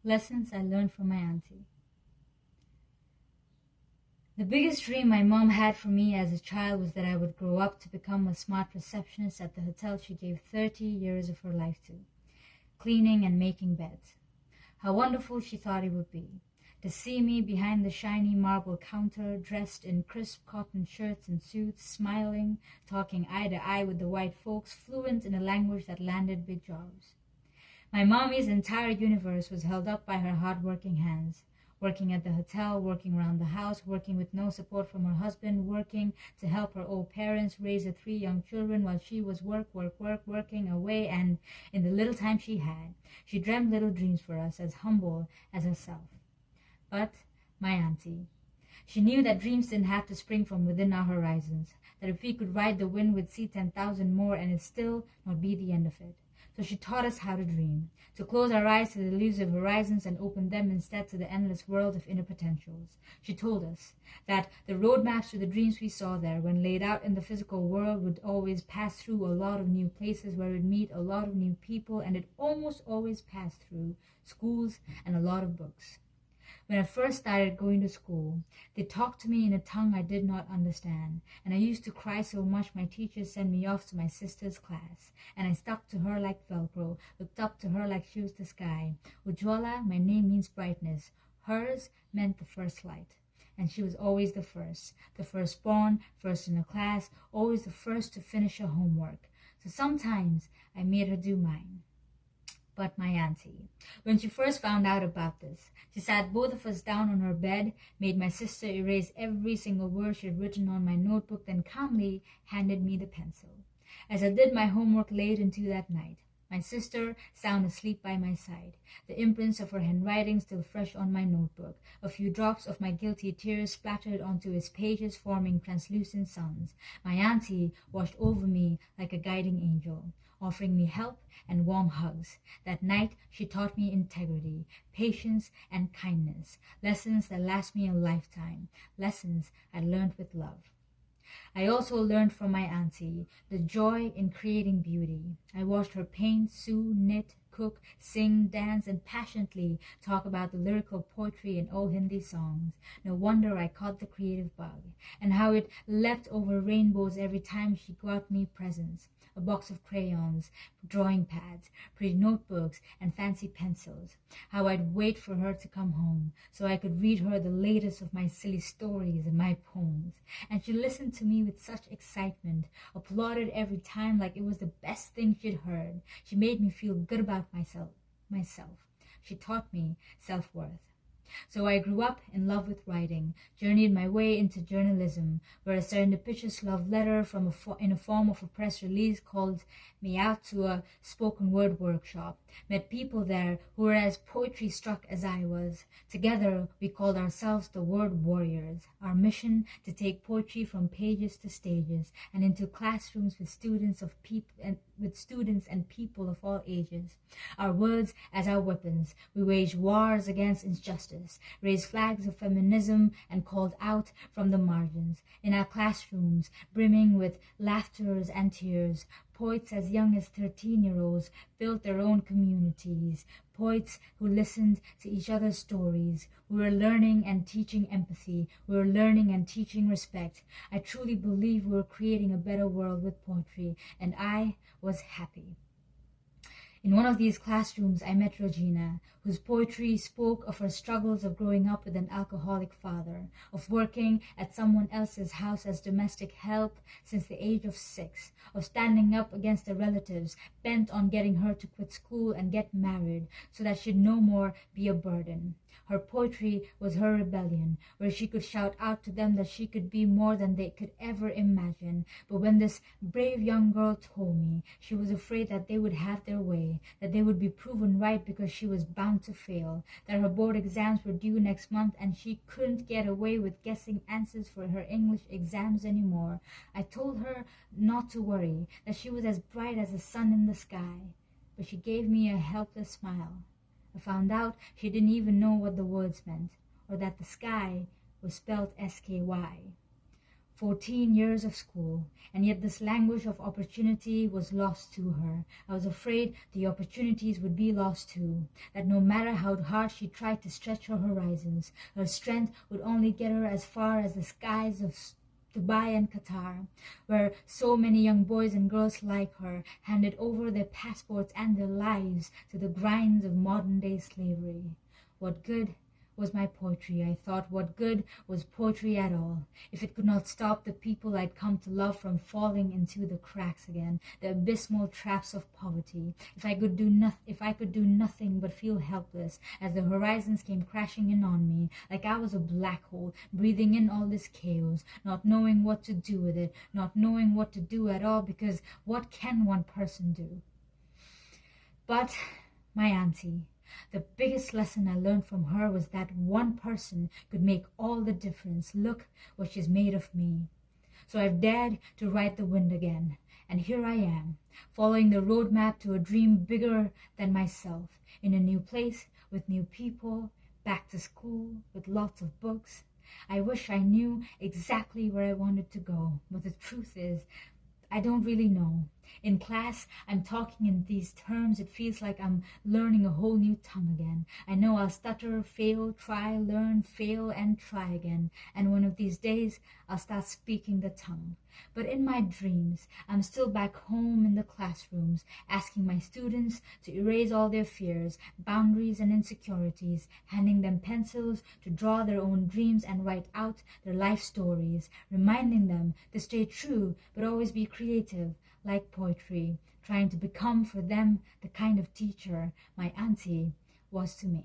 Lessons I learned from my auntie. The biggest dream my mom had for me as a child was that I would grow up to become a smart receptionist at the hotel she gave 30 years of her life to, cleaning and making beds. How wonderful she thought it would be to see me behind the shiny marble counter, dressed in crisp cotton shirts and suits, smiling, talking eye to eye with the white folks, fluent in a language that landed big jobs. My mommy's entire universe was held up by her hard-working hands, working at the hotel, working around the house, working with no support from her husband, working to help her old parents raise the 3 young children while she was working away, and in the little time she had, she dreamt little dreams for us, as humble as herself. But my auntie, she knew that dreams didn't have to spring from within our horizons, that if we could ride the wind, we'd see 10,000 more, and it still not be the end of it. So she taught us how to dream, to close our eyes to the elusive horizons and open them instead to the endless world of inner potentials. She told us that the roadmaps to the dreams we saw there, when laid out in the physical world, would always pass through a lot of new places where we'd meet a lot of new people, and it almost always passed through schools and a lot of books. When I first started going to school, they talked to me in a tongue I did not understand, and I used to cry so much my teachers sent me off to my sister's class, and I stuck to her like Velcro, looked up to her like she was the sky. Ujwala, my name means brightness. Hers meant the first light. And she was always the firstborn, first in the class, always the first to finish her homework. So sometimes I made her do mine. But my auntie, when she first found out about this, she sat both of us down on her bed, made my sister erase every single word she had written on my notebook, then calmly handed me the pencil. As I did my homework late into that night, my sister sound asleep by my side, the imprints of her handwriting still fresh on my notebook, a few drops of my guilty tears splattered onto its pages, forming translucent suns. My auntie washed over me like a guiding angel, offering me help and warm hugs. That night she taught me integrity, patience, and kindness, lessons that last me a lifetime, lessons I learned with love. I also learned from my auntie the joy in creating beauty. I watched her paint, sew, knit, cook, sing, dance, and passionately talk about the lyrical poetry in old Hindi songs. No wonder I caught the creative bug, and how it leapt over rainbows every time she got me presents. A box of crayons, drawing pads, pretty notebooks, and fancy pencils. How I'd wait for her to come home so I could read her the latest of my silly stories and my poems. And she listened to me with such excitement, applauded every time like it was the best thing she'd heard. She made me feel good about myself. She taught me self-worth. So I grew up in love with writing, journeyed my way into journalism, where a serendipitous love letter in a form of a press release called me out to a spoken word workshop, met people there who were as poetry struck as I was. Together we called ourselves the Word Warriors, our mission to take poetry from pages to stages and into classrooms with students and people of all ages. Our words as our weapons, we waged wars against injustice, raised flags of feminism, and called out from the margins. In our classrooms, brimming with laughters and tears, poets as young as 13-year-olds built their own communities, poets who listened to each other's stories. We were learning and teaching empathy. We were learning and teaching respect. I truly believe we were creating a better world with poetry, and I was happy. In one of these classrooms, I met Regina, whose poetry spoke of her struggles of growing up with an alcoholic father, of working at someone else's house as domestic help since the age of 6, of standing up against the relatives bent on getting her to quit school and get married so that she'd no more be a burden. Her poetry was her rebellion, where she could shout out to them that she could be more than they could ever imagine. But when this brave young girl told me she was afraid that they would have their way, that they would be proven right because she was bound to fail, that her board exams were due next month and she couldn't get away with guessing answers for her English exams anymore, I told her not to worry, that she was as bright as the sun in the sky. But she gave me a helpless smile. I found out she didn't even know what the words meant, or that the sky was spelled S-K-Y. 14 years of school, and yet this language of opportunity was lost to her. I was afraid the opportunities would be lost too, that no matter how hard she tried to stretch her horizons, her strength would only get her as far as the skies of Dubai and Qatar, where so many young boys and girls like her handed over their passports and their lives to the grinds of modern-day slavery. What good was my poetry, I thought? What good was poetry at all, if it could not stop the people I'd come to love from falling into the cracks again, the abysmal traps of poverty? If I could do nothing but feel helpless as the horizons came crashing in on me, like I was a black hole, breathing in all this chaos, not knowing what to do with it, not knowing what to do at all, because what can one person do? But my auntie, the biggest lesson I learned from her was that one person could make all the difference. Look what she's made of me. So I've dared to ride the wind again, and here I am, following the roadmap to a dream bigger than myself, in a new place, with new people, back to school, with lots of books. I wish I knew exactly where I wanted to go, but the truth is, I don't really know. In class, I'm talking in these terms. It feels like I'm learning a whole new tongue again. I know I'll stutter, fail, try, learn, fail, and try again. And one of these days, I'll start speaking the tongue. But in my dreams, I'm still back home in the classrooms, asking my students to erase all their fears, boundaries, and insecurities, handing them pencils to draw their own dreams and write out their life stories, reminding them to stay true but always be creative, like poetry, trying to become for them the kind of teacher my auntie was to me.